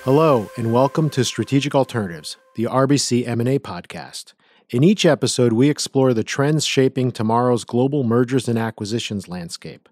Hello, and welcome to Strategic Alternatives, the RBC M&A podcast. In each episode, we explore the trends shaping tomorrow's global mergers and acquisitions landscape.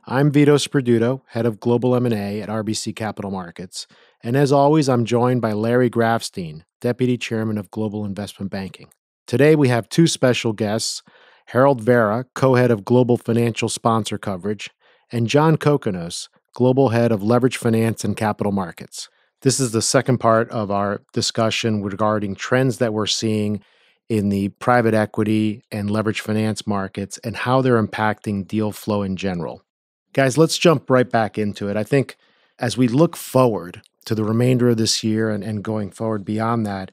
I'm Vito Sperduto, head of global M&A at RBC Capital Markets, and as always, I'm joined by Larry Grafstein, deputy chairman of global investment banking. Today, we have two special guests, Harold Vera, co-head of global financial sponsor coverage, and John Kokonos, global head of leverage finance and capital markets. This is the second part of our discussion regarding trends that we're seeing in the private equity and leverage finance markets and how they're impacting deal flow in general. Guys, let's jump right back into it. I think as we look forward to the remainder of this year and going forward beyond that,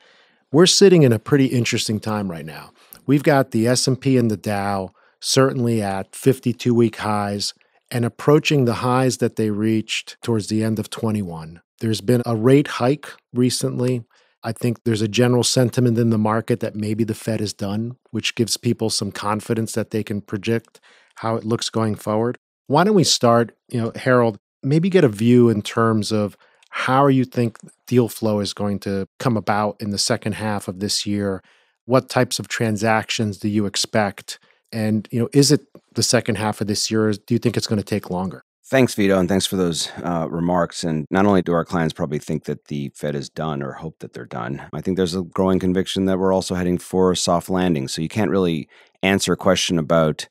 we're sitting in a pretty interesting time right now. We've got the S&P and the Dow certainly at 52-week highs and approaching the highs that they reached towards the end of 21. There's been a rate hike recently. I think there's a general sentiment in the market that maybe the Fed is done, which gives people some confidence that they can predict how it looks going forward. Why don't we start, Harold, maybe get a view in terms of how you think deal flow is going to come about in the second half of this year? What types of transactions do you expect? And, is it the second half of this year? Or do you think it's going to take longer? Thanks, Vito, and thanks for those remarks. And not only do our clients probably think that the Fed is done or hope that they're done, I think there's a growing conviction that we're also heading for a soft landing. So you can't really answer a question about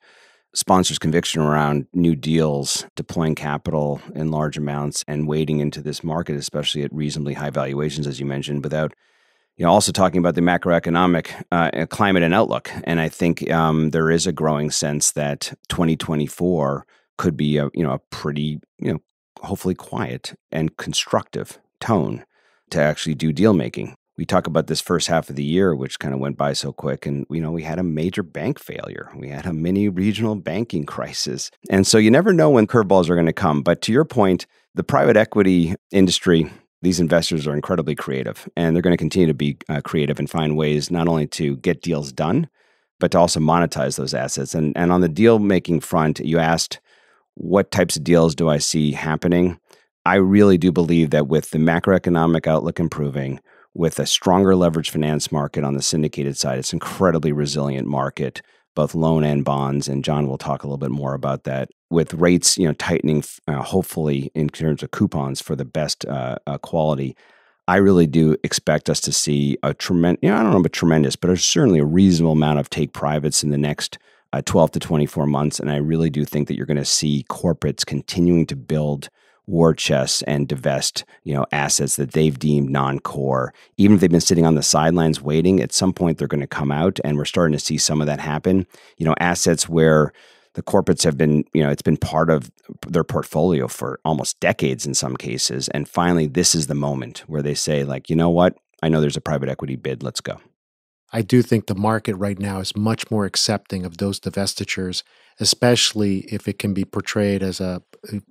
sponsors' conviction around new deals, deploying capital in large amounts, and wading into this market, especially at reasonably high valuations, as you mentioned, without also talking about the macroeconomic climate and outlook. And I think there is a growing sense that 2024 could be a pretty, hopefully quiet and constructive tone to actually do deal making. We talk about this first half of the year, which kind of went by so quick. And, we had a major bank failure. We had a mini regional banking crisis. And so you never know when curveballs are going to come. But to your point, the private equity industry, these investors are incredibly creative. And they're going to continue to be creative and find ways not only to get deals done, but to also monetize those assets. And on the deal making front, you asked, what types of deals do I see happening? I really do believe that with the macroeconomic outlook improving, with a stronger leverage finance market on the syndicated side, it's an incredibly resilient market, both loan and bonds. And John will talk a little bit more about that. With rates, tightening, hopefully in terms of coupons for the best quality, I really do expect us to see a tremendous, I don't know about tremendous, but certainly a reasonable amount of take privates in the next 12 to 24 months. And I really do think that you're going to see corporates continuing to build war chests and divest, assets that they've deemed non-core. Even if they've been sitting on the sidelines waiting, at some point they're going to come out, and we're starting to see some of that happen. Assets where the corporates have been, it's been part of their portfolio for almost decades in some cases. And finally, this is the moment where they say, you know what? I know there's a private equity bid. Let's go. I do think the market right now is much more accepting of those divestitures, especially if it can be portrayed as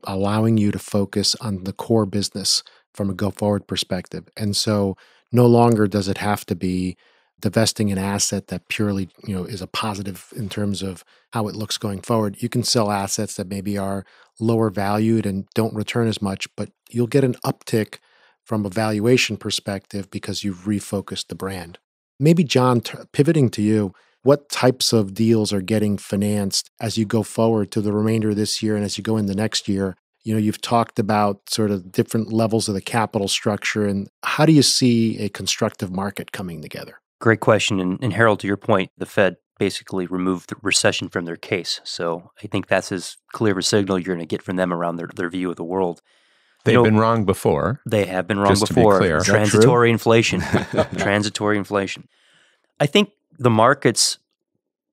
allowing you to focus on the core business from a go-forward perspective. And so no longer does it have to be divesting an asset that purely, is a positive in terms of how it looks going forward. You can sell assets that maybe are lower valued and don't return as much, but you'll get an uptick from a valuation perspective because you've refocused the brand. Maybe, John, pivoting to you, what types of deals are getting financed as you go forward to the remainder of this year and as you go into next year? You've talked about sort of different levels of the capital structure, and how do you see a constructive market coming together? Great question. And Harold, to your point, the Fed basically removed the recession from their case. So I think that's as clear a signal you're going to get from them around their view of the world. They've been wrong before. They have been wrong Just before. To be clear. Transitory inflation. Transitory inflation. I think the markets,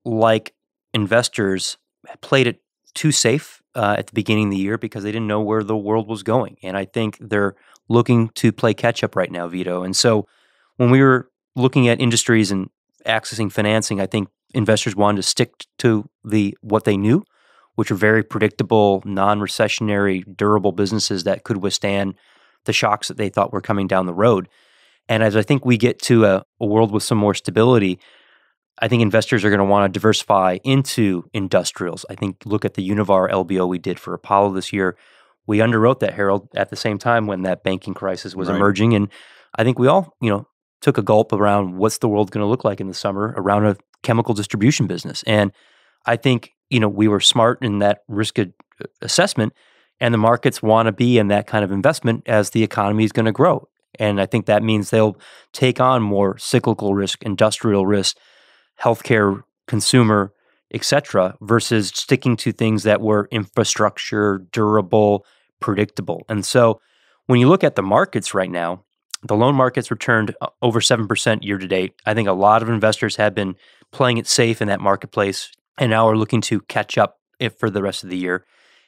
like investors, played it too safe at the beginning of the year because they didn't know where the world was going. And I think they're looking to play catch up right now, Vito. And so when we were looking at industries and accessing financing, I think investors wanted to stick to what they knew, which are very predictable, non-recessionary, durable businesses that could withstand the shocks that they thought were coming down the road. And as I think we get to a world with some more stability, I think investors are going to want to diversify into industrials. I think look at the Univar LBO we did for Apollo this year we underwrote that, Harold, at the same time when that banking crisis was Right. emerging. And I think we all, took a gulp around what's the world going to look like in the summer around a chemical distribution business. And I think, we were smart in that risk assessment, and the markets want to be in that kind of investment as the economy is going to grow. And I think that means they'll take on more cyclical risk, industrial risk, healthcare, consumer, et cetera, versus sticking to things that were infrastructure, durable, predictable. And so when you look at the markets right now, the loan markets returned over 7% year to date. I think a lot of investors have been playing it safe in that marketplace and now are looking to catch up for the rest of the year.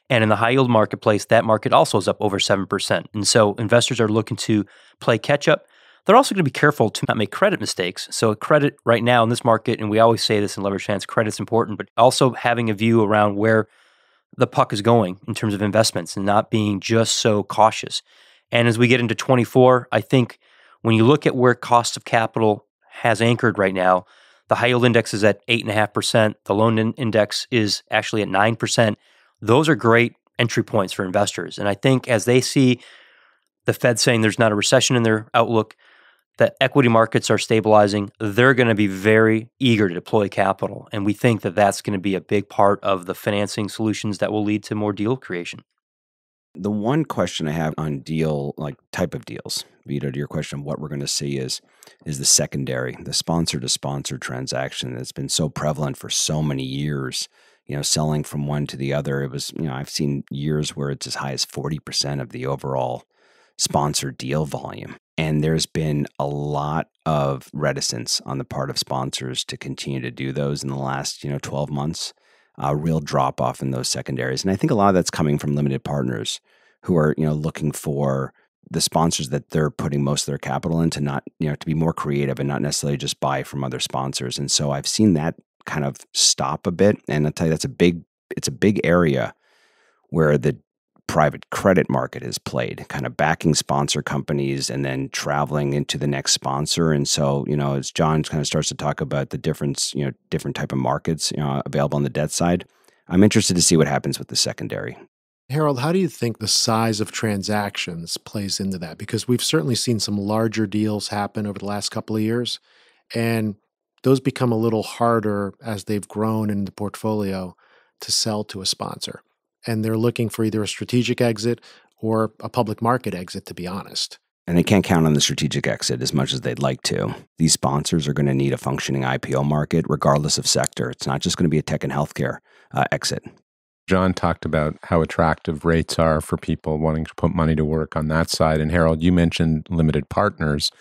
And in the high yield marketplace, that market also is up over 7%. And so investors are looking to play catch up. They're also going to be careful to not make credit mistakes. So credit right now in this market, and we always say this in leveraged finance, credit's important, but also having a view around where the puck is going in terms of investments and not being just so cautious. And as we get into 24, I think when you look at where cost of capital has anchored right now, the high yield index is at 8.5%. The loan index is actually at 9%. Those are great entry points for investors. And I think as they see the Fed saying there's not a recession in their outlook, that equity markets are stabilizing, they're going to be very eager to deploy capital. And we think that that's going to be a big part of the financing solutions that will lead to more deal creation. The one question I have on type of deals, Vito, to your question, what we're going to see is the secondary, the sponsor-to-sponsor transaction that's been so prevalent for so many years, selling from one to the other. It was, I've seen years where it's as high as 40% of the overall sponsor deal volume. And there's been a lot of reticence on the part of sponsors to continue to do those in the last, 12 months. A real drop off in those secondaries. And I think a lot of that's coming from limited partners who are, looking for the sponsors that they're putting most of their capital into, not, to be more creative and not necessarily just buy from other sponsors. And so I've seen that kind of stop a bit. And I'll tell you, it's a big area where the private credit market has played, kind of backing sponsor companies and then traveling into the next sponsor. And so, as John kind of starts to talk about the different type of markets, available on the debt side, I'm interested to see what happens with the secondary. Harold, how do you think the size of transactions plays into that? Because we've certainly seen some larger deals happen over the last couple of years, and those become a little harder as they've grown in the portfolio to sell to a sponsor. And they're looking for either a strategic exit or a public market exit, to be honest. And they can't count on the strategic exit as much as they'd like to. These sponsors are going to need a functioning IPO market, regardless of sector. It's not just going to be a tech and healthcare exit. John talked about how attractive rates are for people wanting to put money to work on that side. And Harold, you mentioned limited partners.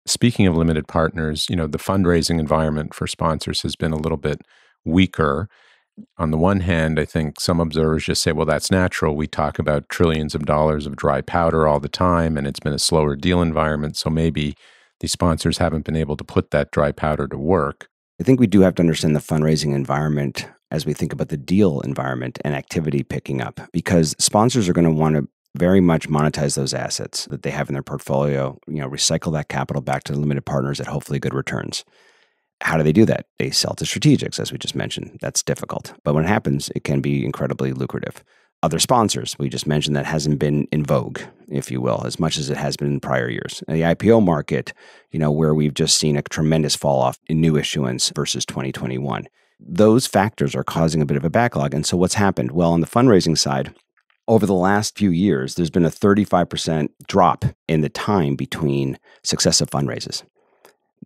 Speaking of limited partners, the fundraising environment for sponsors has been a little bit weaker. On the one hand, I think some observers just say, well, that's natural. We talk about trillions of dollars of dry powder all the time, and it's been a slower deal environment. So maybe these sponsors haven't been able to put that dry powder to work. I think we do have to understand the fundraising environment as we think about the deal environment and activity picking up, because sponsors are going to want to very much monetize those assets that they have in their portfolio, recycle that capital back to the limited partners at hopefully good returns. How do they do that? They sell to strategics, as we just mentioned. That's difficult. But when it happens, it can be incredibly lucrative. Other sponsors, we just mentioned, that hasn't been in vogue, if you will, as much as it has been in prior years. And the IPO market, where we've just seen a tremendous fall off in new issuance versus 2021. Those factors are causing a bit of a backlog. And so what's happened? Well, on the fundraising side, over the last few years, there's been a 35% drop in the time between successive fundraises,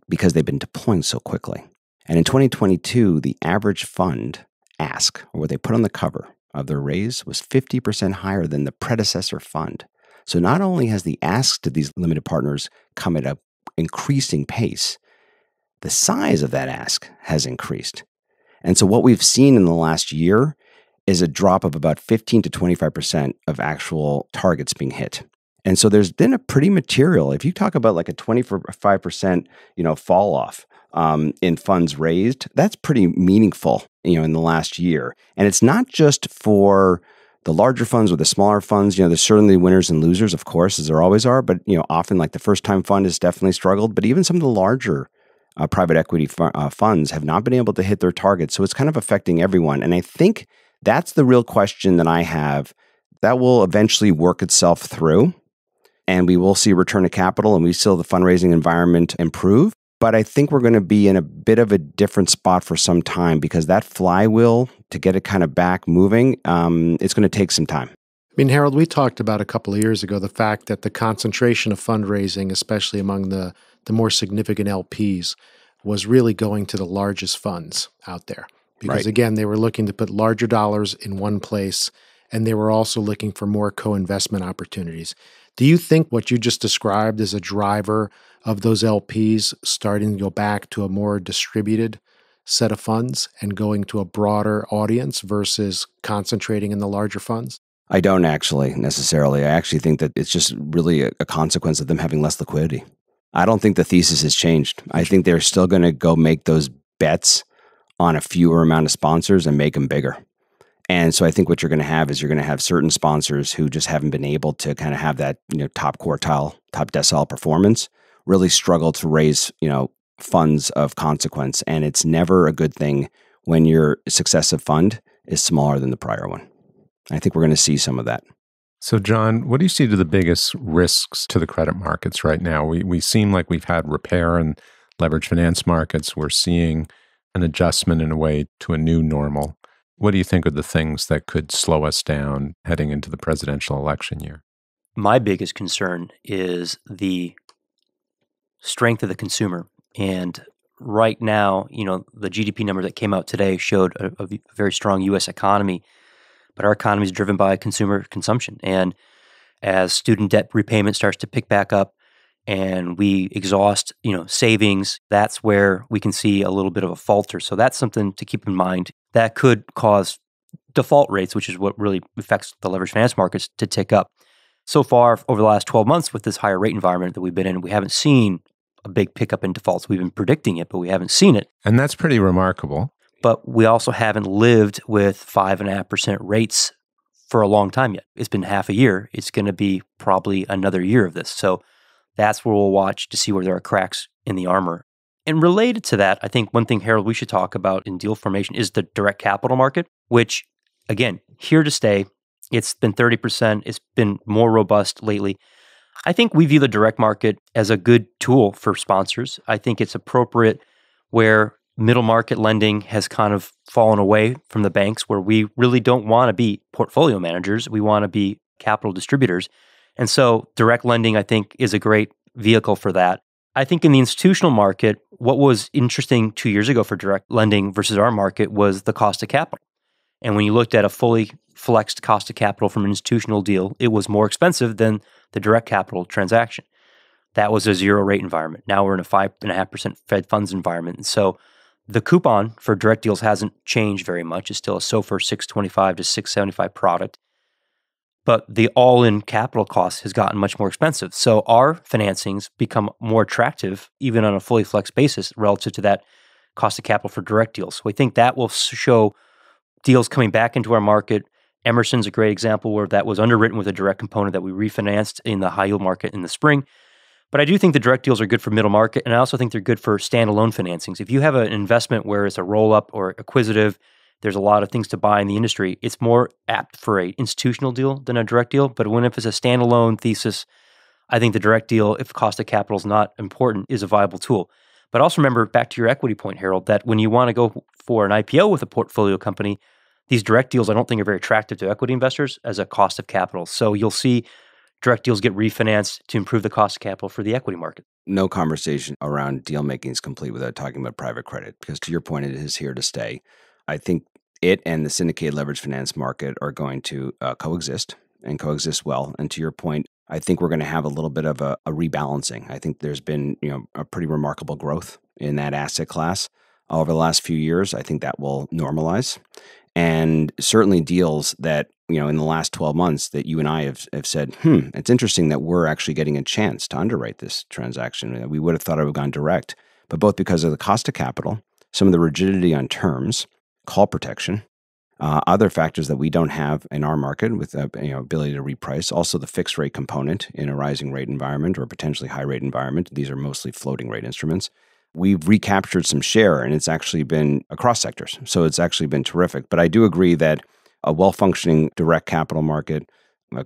because they've been deploying so quickly. And in 2022, the average fund ask, or what they put on the cover of their raise, was 50% higher than the predecessor fund. So not only has the ask to these limited partners come at an increasing pace, the size of that ask has increased. And so what we've seen in the last year is a drop of about 15 to 25% of actual targets being hit. And so there's been a pretty material, if you talk about like a 25%, fall off in funds raised, that's pretty meaningful, in the last year. And it's not just for the larger funds or the smaller funds. There's certainly winners and losers, of course, as there always are. But, often like the first time fund has definitely struggled. But even some of the larger private equity funds have not been able to hit their targets. So it's kind of affecting everyone. And I think that's the real question that I have that will eventually work itself through, and we will see a return of capital, and we still the fundraising environment improve. But I think we're going to be in a bit of a different spot for some time, because that flywheel, to get it kind of back moving, it's going to take some time. I mean, Harold, we talked about a couple of years ago the fact that the concentration of fundraising, especially among the more significant LPs, was really going to the largest funds out there. Because again, they were looking to put larger dollars in one place, and they were also looking for more co-investment opportunities. Do you think what you just described is a driver of those LPs starting to go back to a more distributed set of funds and going to a broader audience versus concentrating in the larger funds? I don't actually necessarily. I actually think that it's just really a consequence of them having less liquidity. I don't think the thesis has changed. I think they're still going to go make those bets on a fewer amount of sponsors and make them bigger. And so I think what you're going to have is you're going to have certain sponsors who just haven't been able to kind of have that, top quartile, top decile performance, really struggle to raise, funds of consequence. And it's never a good thing when your successive fund is smaller than the prior one. I think we're going to see some of that. So, John, what do you see to the biggest risks to the credit markets right now? We seem like we've had repair in leveraged finance markets. We're seeing an adjustment in a way to a new normal. What do you think are the things that could slow us down heading into the presidential election year? My biggest concern is the strength of the consumer. And right now, the GDP number that came out today showed a very strong U.S. economy, but our economy is driven by consumer consumption. And as student debt repayment starts to pick back up and we exhaust, savings, that's where we can see a little bit of a falter. So that's something to keep in mind. That could cause default rates, which is what really affects the leveraged finance markets, to tick up. So far, over the last 12 months with this higher rate environment that we've been in, we haven't seen a big pickup in defaults. We've been predicting it, but we haven't seen it. And that's pretty remarkable. But we also haven't lived with 5.5% rates for a long time yet. It's been half a year. It's going to be probably another year of this. So that's where we'll watch to see where there are cracks in the armor. And related to that, I think one thing, Harold, we should talk about in deal formation is the direct capital market, which, again, here to stay. It's been 30%. It's been more robust lately. I think we view the direct market as a good tool for sponsors. I think it's appropriate where middle market lending has kind of fallen away from the banks, where we really don't want to be portfolio managers. We want to be capital distributors. And so direct lending, I think, is a great vehicle for that. I think in the institutional market, what was interesting 2 years ago for direct lending versus our market was the cost of capital. And when you looked at a fully flexed cost of capital from an institutional deal, it was more expensive than the direct capital transaction. That was a zero rate environment. Now we're in a 5.5% Fed funds environment. And so the coupon for direct deals hasn't changed very much. It's still a SOFR 625 to 675 product. But the all-in capital cost has gotten much more expensive. So our financings become more attractive, even on a fully flexed basis, relative to that cost of capital for direct deals. So we think that will show deals coming back into our market. Emerson's a great example where that was underwritten with a direct component that we refinanced in the high yield market in the spring. But I do think the direct deals are good for middle market, and I also think they're good for standalone financings. If you have an investment where it's a roll-up or acquisitive, there's a lot of things to buy in the industry, it's more apt for an institutional deal than a direct deal. But if it's a standalone thesis, I think the direct deal, if cost of capital is not important, is a viable tool. But also remember, back to your equity point, Harold, that when you want to go for an IPO with a portfolio company, these direct deals I don't think are very attractive to equity investors as a cost of capital. So you'll see direct deals get refinanced to improve the cost of capital for the equity market. No conversation around deal making is complete without talking about private credit, because to your point, it is here to stay. I think it and the syndicated leverage finance market are going to coexist and coexist well. And to your point, I think we're going to have a little bit of a rebalancing. I think there's been a pretty remarkable growth in that asset class over the last few years. I think that will normalize. And certainly deals that, in the last 12 months that you and I have said, it's interesting that we're actually getting a chance to underwrite this transaction. We would have thought it would have gone direct, but both because of the cost of capital, some of the rigidity on terms, call protection, other factors that we don't have in our market with ability to reprice, also the fixed rate component in a rising rate environment or potentially high rate environment. These are mostly floating rate instruments. We've recaptured some share, and it's actually been across sectors. So it's actually been terrific. But I do agree that a well-functioning direct capital market,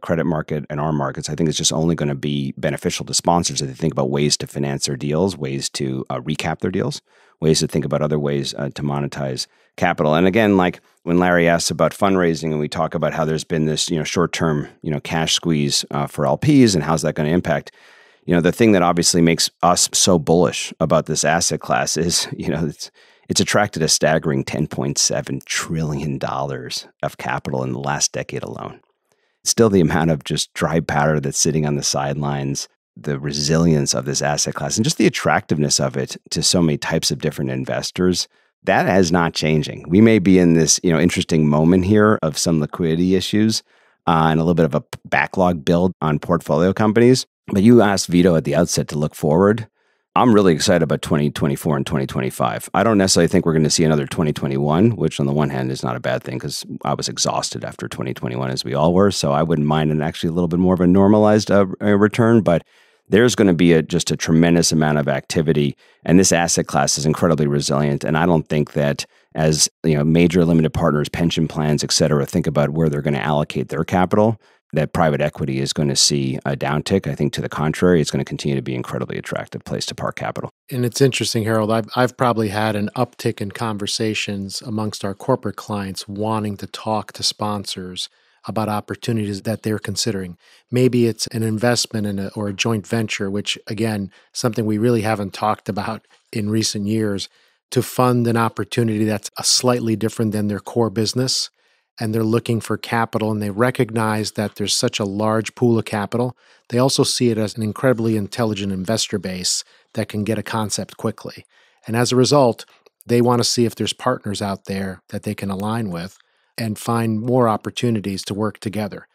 credit market and our markets, I think it's just only going to be beneficial to sponsors as they think about ways to finance their deals, ways to recap their deals, ways to think about other ways to monetize capital. And again, like when Larry asks about fundraising and we talk about how there's been this, short-term, cash squeeze for LPs and how's that going to impact, the thing that obviously makes us so bullish about this asset class is, it's attracted a staggering $10.7 trillion of capital in the last decade alone. Still, the amount of just dry powder that's sitting on the sidelines, the resilience of this asset class, and just the attractiveness of it to so many types of different investors, that is not changing. We may be in this, interesting moment here of some liquidity issues and a little bit of a backlog build on portfolio companies. But you asked Vito at the outset to look forward. I'm really excited about 2024 and 2025. I don't necessarily think we're going to see another 2021, which on the one hand is not a bad thing because I was exhausted after 2021, as we all were. So I wouldn't mind an actually a little bit more of a normalized return. But there's going to be just a tremendous amount of activity. And this asset class is incredibly resilient. And I don't think that as major limited partners, pension plans, et cetera, think about where they're going to allocate their capital, that private equity is going to see a downtick. I think to the contrary, it's going to continue to be an incredibly attractive place to park capital. And it's interesting, Harold, I've probably had an uptick in conversations amongst our corporate clients wanting to talk to sponsors about opportunities that they're considering. Maybe it's an investment or a joint venture, which again, something we really haven't talked about in recent years, to fund an opportunity that's slightly different than their core business. And they're looking for capital, and they recognize that there's such a large pool of capital. They also see it as an incredibly intelligent investor base that can get a concept quickly. And as a result, they want to see if there's partners out there that they can align with and find more opportunities to work together.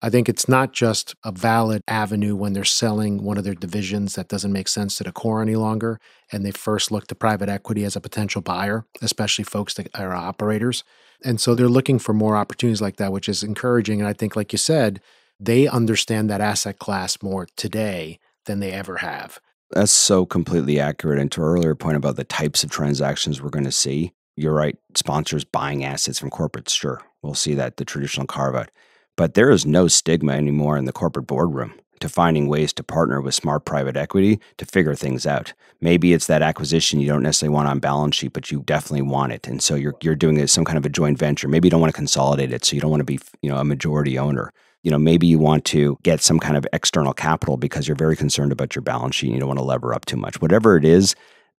I think it's not just a valid avenue when they're selling one of their divisions that doesn't make sense to the core any longer, and they first look to private equity as a potential buyer, especially folks that are operators. And so they're looking for more opportunities like that, which is encouraging. And I think, like you said, they understand that asset class more today than they ever have. That's so completely accurate. And to our earlier point about the types of transactions we're going to see, you're right, sponsors buying assets from corporates, sure. We'll see that, the traditional carve-out. But there is no stigma anymore in the corporate boardroom to finding ways to partner with smart private equity to figure things out. Maybe it's that acquisition you don't necessarily want on balance sheet, but you definitely want it. And so you're doing it some kind of a joint venture. Maybe you don't want to consolidate it, so you don't want to be a majority owner. Maybe you want to get some kind of external capital because you're very concerned about your balance sheet and you don't want to lever up too much. Whatever it is,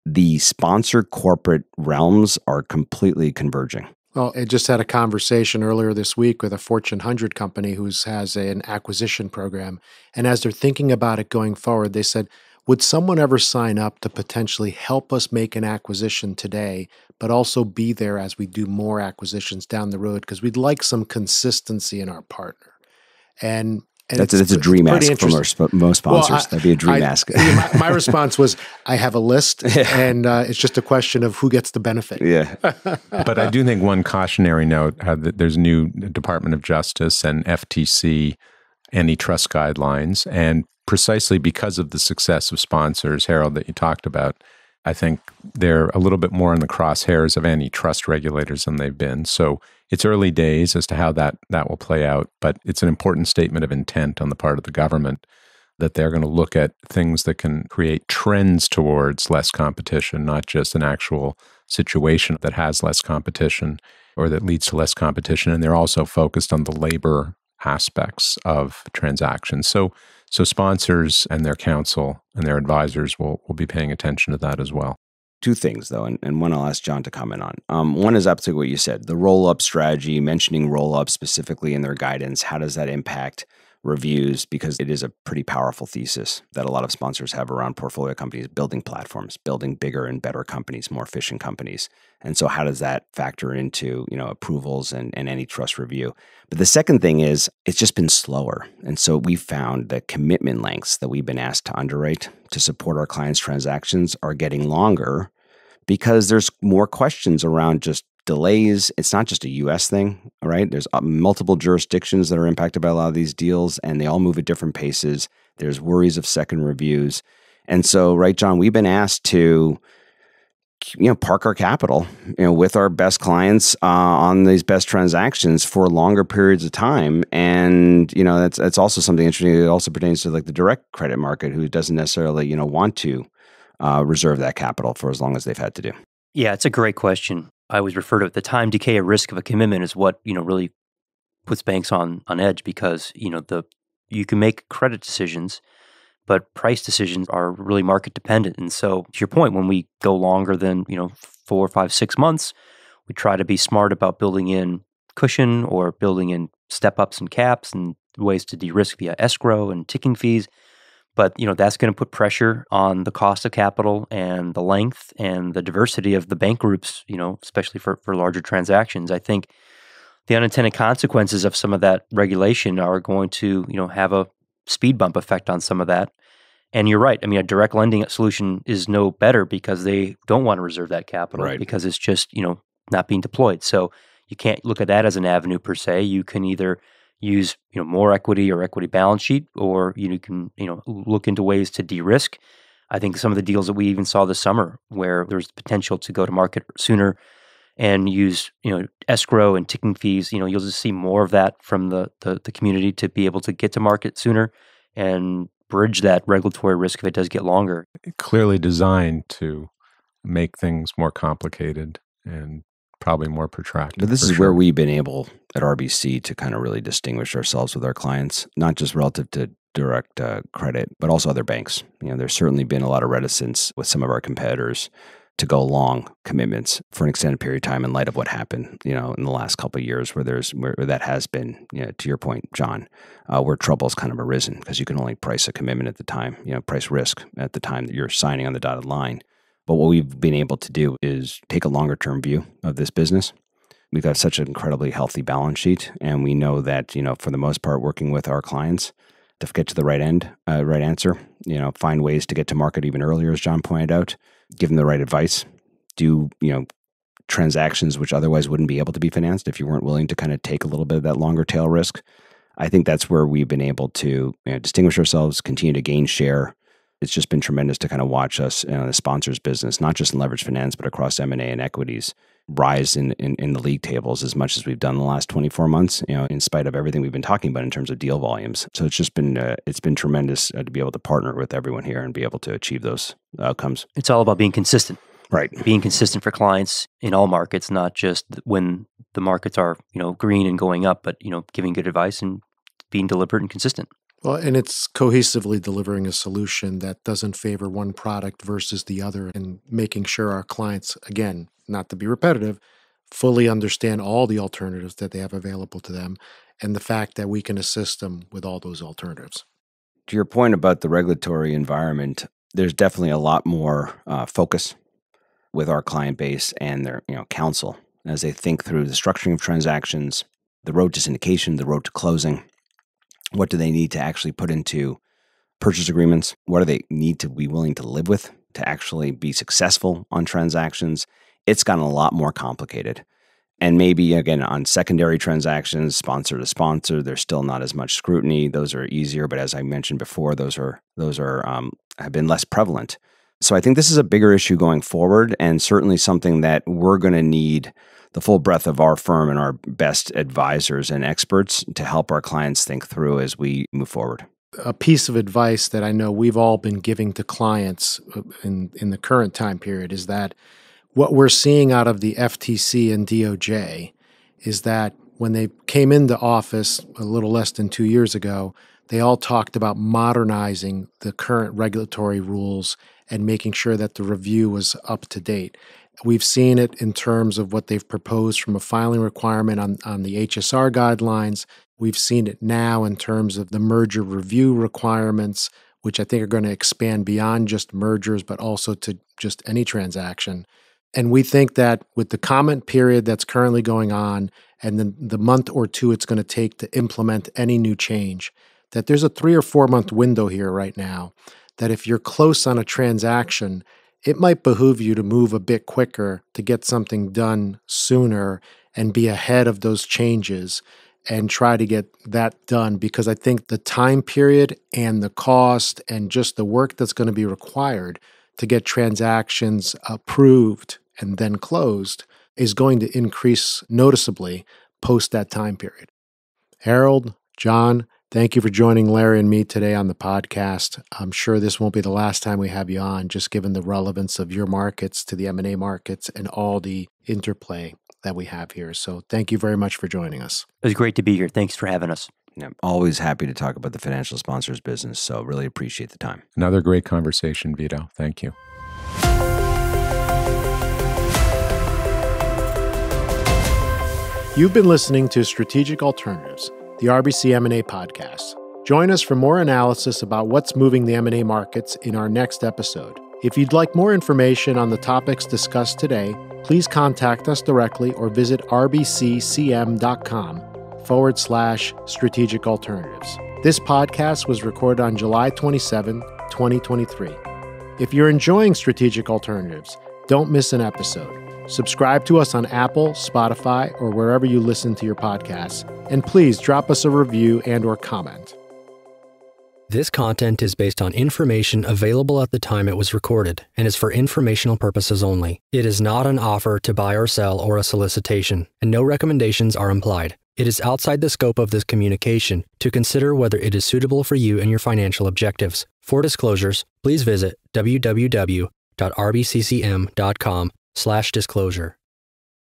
the sponsor corporate realms are completely converging. Well, I just had a conversation earlier this week with a Fortune 100 company who has an acquisition program. And as they're thinking about it going forward, they said, would someone ever sign up to potentially help us make an acquisition today, but also be there as we do more acquisitions down the road? Because we'd like some consistency in our partner. And that's a dream ask from most sponsors. Well, that'd be a dream ask. My response was, I have a list, and it's just a question of who gets the benefit. Yeah. But I do think one cautionary note, that there's new Department of Justice and FTC antitrust guidelines. And precisely because of the success of sponsors, Harold, that you talked about, I think they're a little bit more in the crosshairs of antitrust regulators than they've been. So it's early days as to how that will play out, but it's an important statement of intent on the part of the government that they're going to look at things that can create trends towards less competition, not just an actual situation that has less competition or that leads to less competition. And they're also focused on the labor aspects of transactions. So sponsors and their counsel and their advisors will be paying attention to that as well. Two things, though, and one I'll ask John to comment on. One is absolutely what you said, the roll-up strategy, mentioning roll-up specifically in their guidance. How does that impact reviews? Because it is a pretty powerful thesis that a lot of sponsors have around portfolio companies building platforms, building bigger and better companies, more efficient companies. And so how does that factor into approvals and antitrust review? But the second thing is it's just been slower. And so we found that commitment lengths that we've been asked to underwrite to support our clients' transactions are getting longer because there's more questions around just delays. It's not just a U.S. thing, right? There's multiple jurisdictions that are impacted by a lot of these deals, and they all move at different paces. There's worries of second reviews. And so, right, John, we've been asked to park our capital, with our best clients on these best transactions for longer periods of time. And, that's also something interesting. It also pertains to like the direct credit market, who doesn't necessarily, want to reserve that capital for as long as they've had to do. Yeah, it's a great question. I always refer to it. The time decay or risk of a commitment is what, really puts banks on edge, because, you can make credit decisions, but price decisions are really market dependent. And so to your point, when we go longer than, 4, 5, 6 months, we try to be smart about building in cushion or building in step ups and caps and ways to de-risk via escrow and ticking fees. But, that's going to put pressure on the cost of capital and the length and the diversity of the bank groups, especially for larger transactions. I think the unintended consequences of some of that regulation are going to, have a speed bump effect on some of that. And you're right. I mean, a direct lending solution is no better because they don't want to reserve that capital, Right. because it's just, not being deployed. So you can't look at that as an avenue per se. You can either use, more equity or equity balance sheet, or you can, look into ways to de-risk. I think some of the deals that we even saw this summer where there's potential to go to market sooner and use, escrow and ticking fees, you'll just see more of that from the community to be able to get to market sooner and bridge that regulatory risk if it does get longer. Clearly designed to make things more complicated and probably more protracted. But this is where we've been able at RBC to kind of really distinguish ourselves with our clients, not just relative to direct credit, but also other banks. There's certainly been a lot of reticence with some of our competitors to go long commitments for an extended period of time in light of what happened, in the last couple of years, where that has been, to your point, John, where trouble's kind of arisen because you can only price a commitment at the time, price risk at the time that you're signing on the dotted line. But what we've been able to do is take a longer term view of this business. We've got such an incredibly healthy balance sheet, and we know that, for the most part, working with our clients to get to the right answer, find ways to get to market even earlier, as John pointed out, give them the right advice, do, transactions which otherwise wouldn't be able to be financed if you weren't willing to kind of take a little bit of that longer tail risk. I think that's where we've been able to distinguish ourselves, continue to gain share. It's just been tremendous to kind of watch us in the sponsors business, not just in leveraged finance, but across M&A and equities, rise in the league tables as much as we've done in the last 24 months, in spite of everything we've been talking about in terms of deal volumes. So it's just been tremendous to be able to partner with everyone here and be able to achieve those outcomes. It's all about being consistent. Right. Being consistent for clients in all markets, not just when the markets are, green and going up, but, giving good advice and being deliberate and consistent. Well, and it's cohesively delivering a solution that doesn't favor one product versus the other, and making sure our clients, again, not to be repetitive, fully understand all the alternatives that they have available to them, and the fact that we can assist them with all those alternatives. To your point about the regulatory environment, there's definitely a lot more focus with our client base and their counsel as they think through the structuring of transactions, the road to syndication, the road to closing. What do they need to actually put into purchase agreements? What do they need to be willing to live with to actually be successful on transactions? It's gotten a lot more complicated. And maybe, again, on secondary transactions, sponsor to sponsor, there's still not as much scrutiny. Those are easier. But as I mentioned before, those have been less prevalent. So I think this is a bigger issue going forward, and certainly something that we're going to need the full breadth of our firm and our best advisors and experts to help our clients think through as we move forward. A piece of advice that I know we've all been giving to clients in the current time period is that what we're seeing out of the FTC and DOJ is that when they came into office a little less than 2 years ago, they all talked about modernizing the current regulatory rules and making sure that the review was up to date. We've seen it in terms of what they've proposed from a filing requirement on the HSR guidelines. We've seen it now in terms of the merger review requirements, which I think are going to expand beyond just mergers, but also to just any transaction. And we think that with the comment period that's currently going on and then the month or two it's going to take to implement any new change, that there's a 3 or 4 month window here right now, that if you're close on a transaction, it might behoove you to move a bit quicker to get something done sooner and be ahead of those changes and try to get that done, because I think the time period and the cost and just the work that's going to be required to get transactions approved and then closed is going to increase noticeably post that time period. Harold, John, thank you for joining Larry and me today on the podcast. I'm sure this won't be the last time we have you on, just given the relevance of your markets to the M&A markets and all the interplay that we have here. So thank you very much for joining us. It was great to be here. Thanks for having us. Yeah, always happy to talk about the financial sponsors business, so really appreciate the time. Another great conversation, Vito. Thank you. You've been listening to Strategic Alternatives, the RBC M&A podcast. Join us for more analysis about what's moving the M&A markets in our next episode. If you'd like more information on the topics discussed today, please contact us directly or visit rbccm.com/strategic alternatives. This podcast was recorded on July 27, 2023. If you're enjoying Strategic Alternatives, don't miss an episode. Subscribe to us on Apple, Spotify, or wherever you listen to your podcasts, and please drop us a review and/or comment. This content is based on information available at the time it was recorded and is for informational purposes only. It is not an offer to buy or sell or a solicitation, and no recommendations are implied. It is outside the scope of this communication to consider whether it is suitable for you and your financial objectives. For disclosures, please visit www.rbccm.com/disclosure.